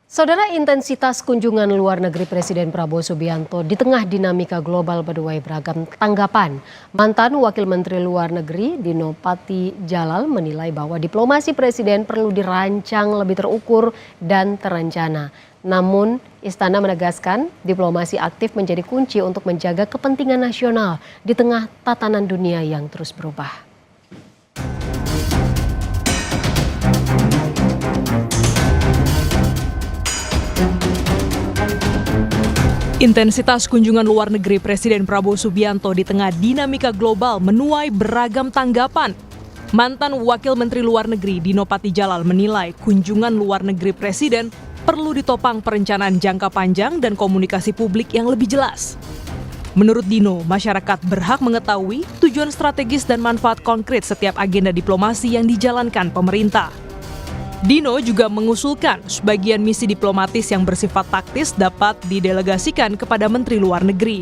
Saudara, intensitas kunjungan luar negeri Presiden Prabowo Subianto di tengah dinamika global menuai beragam tanggapan. Mantan Wakil Menteri Luar Negeri Dino Patijalal menilai bahwa diplomasi Presiden perlu dirancang lebih terukur dan terencana. Namun, Istana menegaskan diplomasi aktif menjadi kunci untuk menjaga kepentingan nasional di tengah tatanan dunia yang terus berubah. Intensitas kunjungan luar negeri Presiden Prabowo Subianto di tengah dinamika global menuai beragam tanggapan. Mantan Wakil Menteri Luar Negeri Dino Patijalal menilai kunjungan luar negeri Presiden perlu ditopang perencanaan jangka panjang dan komunikasi publik yang lebih jelas. Menurut Dino, masyarakat berhak mengetahui tujuan strategis dan manfaat konkret setiap agenda diplomasi yang dijalankan pemerintah. Dino juga mengusulkan sebagian misi diplomatis yang bersifat taktis dapat didelegasikan kepada Menteri Luar Negeri.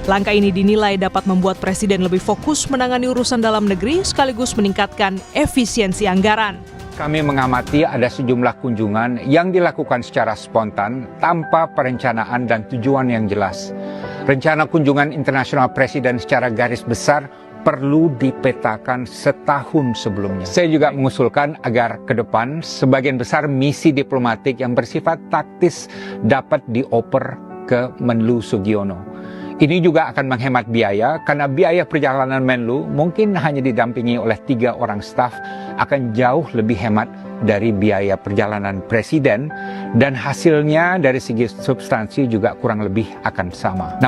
Langkah ini dinilai dapat membuat Presiden lebih fokus menangani urusan dalam negeri sekaligus meningkatkan efisiensi anggaran. Kami mengamati ada sejumlah kunjungan yang dilakukan secara spontan tanpa perencanaan dan tujuan yang jelas. Rencana kunjungan internasional Presiden secara garis besar perlu dipetakan setahun sebelumnya. Saya juga mengusulkan agar ke depan sebagian besar misi diplomatik yang bersifat taktis dapat dioper ke Menlu Sugiono. Ini juga akan menghemat biaya karena biaya perjalanan Menlu mungkin hanya didampingi oleh 3 orang staf akan jauh lebih hemat dari biaya perjalanan Presiden dan hasilnya dari segi substansi juga kurang lebih akan sama.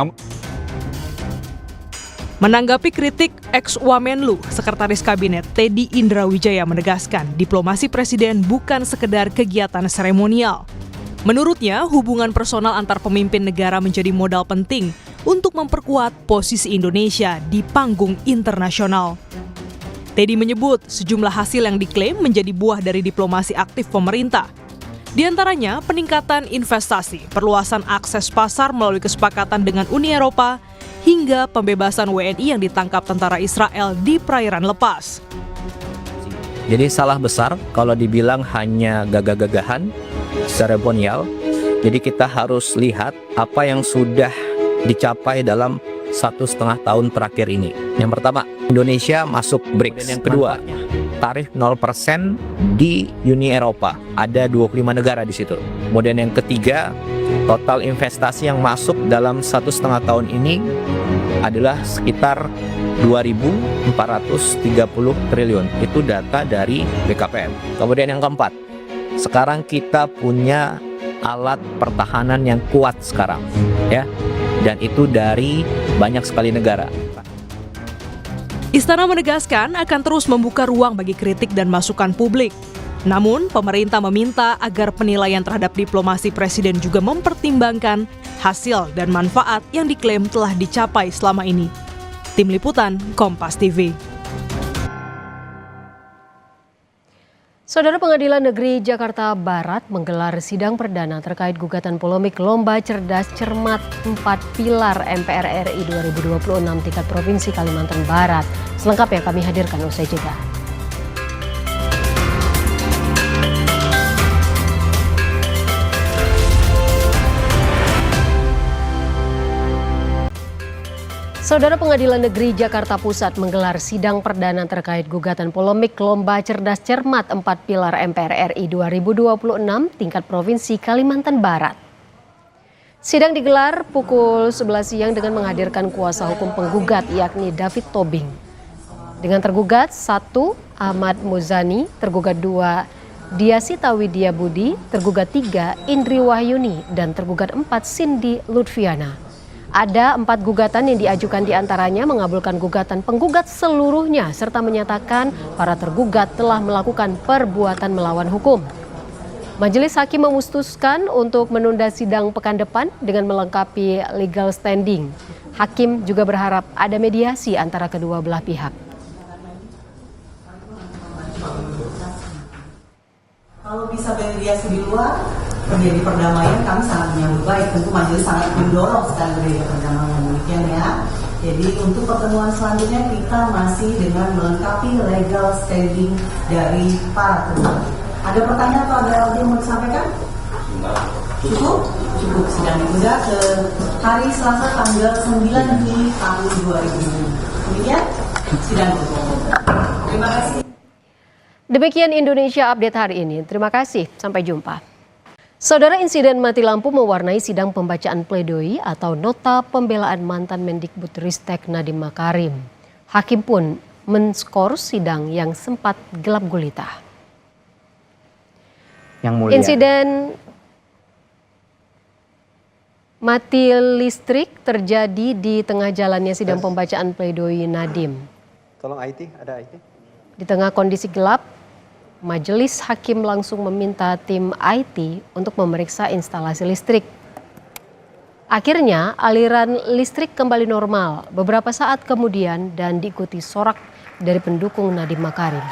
Menanggapi kritik ex-Wamenlu, Sekretaris Kabinet Teddy Indrawijaya menegaskan diplomasi Presiden bukan sekedar kegiatan seremonial. Menurutnya, hubungan personal antar pemimpin negara menjadi modal penting untuk memperkuat posisi Indonesia di panggung internasional. Teddy menyebut sejumlah hasil yang diklaim menjadi buah dari diplomasi aktif pemerintah. Di antaranya peningkatan investasi, perluasan akses pasar melalui kesepakatan dengan Uni Eropa, hingga pembebasan WNI yang ditangkap tentara Israel di perairan lepas. Jadi salah besar kalau dibilang hanya gagah-gagahan, seremonial. Jadi kita harus lihat apa yang sudah dicapai dalam 1,5 tahun terakhir ini. Yang pertama, Indonesia masuk BRICS. Yang kedua, tarif 0% di Uni Eropa. Ada 25 negara di situ. Kemudian yang ketiga, total investasi yang masuk dalam 1,5 tahun ini adalah sekitar 2.430 triliun. Itu data dari BKPM. Kemudian yang keempat, sekarang kita punya alat pertahanan yang kuat sekarang, ya. Dan itu dari banyak sekali negara. Istana menegaskan akan terus membuka ruang bagi kritik dan masukan publik. Namun, pemerintah meminta agar penilaian terhadap diplomasi Presiden juga mempertimbangkan hasil dan manfaat yang diklaim telah dicapai selama ini. Tim Liputan, Kompas TV. Saudara, Pengadilan Negeri Jakarta Barat menggelar sidang perdana terkait gugatan polemik Lomba Cerdas Cermat 4 Pilar MPR RI 2026 tingkat Provinsi Kalimantan Barat. Selengkapnya kami hadirkan usai jeda. Saudara, Pengadilan Negeri Jakarta Pusat menggelar sidang perdana terkait gugatan polemik Lomba Cerdas Cermat 4 Pilar MPR RI 2026 tingkat Provinsi Kalimantan Barat. Sidang digelar pukul 11 siang dengan menghadirkan kuasa hukum penggugat yakni David Tobing. Dengan tergugat 1 Ahmad Muzani, tergugat 2 Diasita Widya Budi, tergugat 3 Indri Wahyuni, dan tergugat 4 Cindy Lutfiana. Ada 4 gugatan yang diajukan diantaranya mengabulkan gugatan penggugat seluruhnya serta menyatakan para tergugat telah melakukan perbuatan melawan hukum. Majelis Hakim memutuskan untuk menunda sidang pekan depan dengan melengkapi legal standing. Hakim juga berharap ada mediasi antara kedua belah pihak. Kalau bisa mediasi di luar, terjadi perdamaian, kami sangat menyambut baik. Tentu majelis sangat mendorong sekali terjadi perdamaian, demikian ya. Jadi untuk pertemuan selanjutnya kita masih dengan melengkapi legal standing dari para tergugat. Ada pertanyaan atau ada yang mau disampaikan? Cukup sidang ditunda ke hari Selasa tanggal 9 Juli tahun 2020. Demikian sidang ditutup. Terima kasih. Demikian Indonesia Update hari ini. Terima kasih, sampai jumpa. Saudara, insiden mati lampu mewarnai sidang pembacaan pledoi atau nota pembelaan mantan Mendikbudristek Nadiem Makarim. Hakim pun menskor sidang yang sempat gelap gulita. Yang mulia. Insiden mati listrik terjadi di tengah jalannya sidang pembacaan pledoi Nadiem. Tolong IT, ada IT. Di tengah kondisi gelap, majelis hakim langsung meminta tim IT untuk memeriksa instalasi listrik. Akhirnya aliran listrik kembali normal beberapa saat kemudian dan diikuti sorak dari pendukung Nadiem Makarim.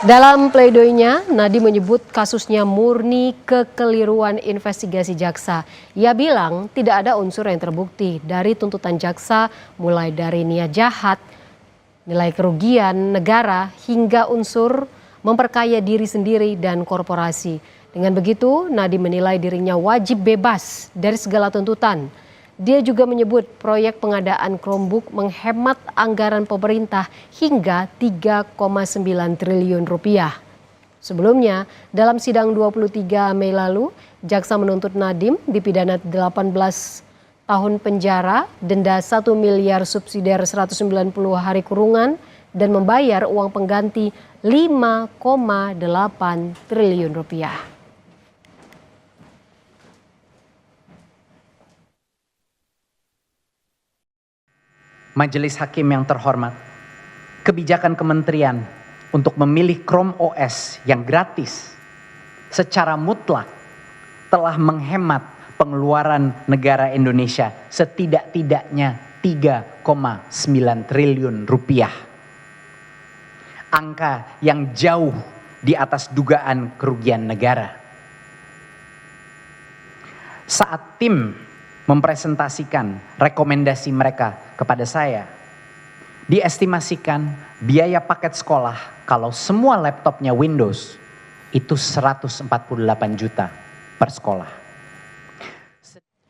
Dalam pledoinya, Nadiem menyebut kasusnya murni kekeliruan investigasi jaksa. Ia bilang tidak ada unsur yang terbukti dari tuntutan jaksa, mulai dari niat jahat, nilai kerugian negara, hingga unsur memperkaya diri sendiri dan korporasi. Dengan begitu, Nadiem menilai dirinya wajib bebas dari segala tuntutan. Dia juga menyebut proyek pengadaan Chromebook menghemat anggaran pemerintah hingga 3,9 triliun rupiah. Sebelumnya, dalam sidang 23 Mei lalu, jaksa menuntut Nadiem dipidana 18 tahun penjara, denda 1 miliar subsidiar 190 hari kurungan, dan membayar uang pengganti 5,8 triliun rupiah. Majelis Hakim yang terhormat, kebijakan kementerian untuk memilih Chrome OS yang gratis secara mutlak telah menghemat pengeluaran negara Indonesia setidak-tidaknya 3,9 triliun rupiah. Angka yang jauh di atas dugaan kerugian negara. Saat tim mempresentasikan rekomendasi mereka kepada saya, diestimasikan biaya paket sekolah kalau semua laptopnya Windows itu 148 juta per sekolah.